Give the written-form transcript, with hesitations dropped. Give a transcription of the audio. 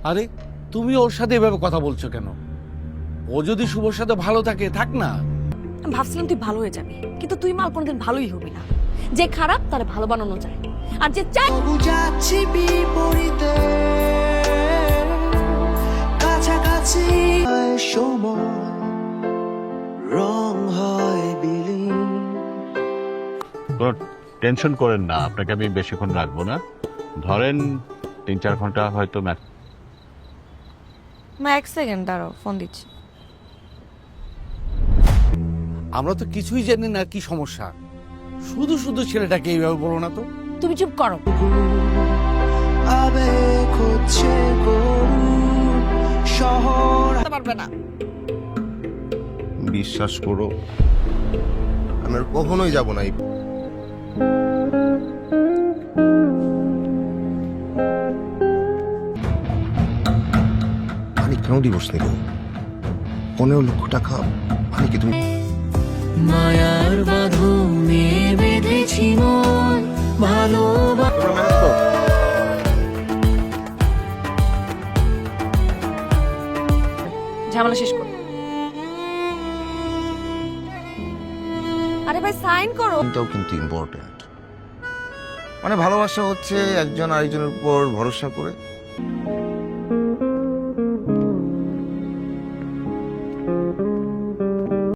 আরে তুমি ওর সাথে এভাবে কথা বলছো কেন? ও যদি শুভর সাথে ভালো থাকে থাক না। আমি ভাবছিলাম তুই ভালো হয়ে যাবি, কিন্তু তুই মাল কোনোদিন ভালোই হবি না। যে খারাপ তার ভালো বানানো যায়, আর যে চাই যাচ্ছি বিপরীতে কাছাকাছি সময় রং হয় বিলীন। কোনো টেনশন করেন না, আপনাকে আমি বেশিক্ষণ রাখবো না, ধরেন 3-4 ঘন্টা হয়তো ম্যাচ। মা এক সেকেন্ড দাঁড়াও, ফোন দিচ্ছি। আমরা তো কিছুই জানি না কি সমস্যা, শুধু শুধু ছেলেটাকে এইভাবে বলো না তো। তুমি চুপ করো। আবেগ হচ্ছে গরুর শহর। পারবে না। বিশ্বাস করো, আমি আর কখনোই যাব না। আমি কেন ডিভোর্স নেব? 15 লক্ষ টাকা মানে কি তুমি? মায়ার বাঁধনে বেঁধেছি মন ভালোবাসা। ঝামেলা শেষ করো। আরে ভাই সাইন করো। এটাও কিন্তু ইম্পর্টেন্ট। মানে ভালোবাসা হচ্ছে একজন আরেকজনের উপর ভরসা করে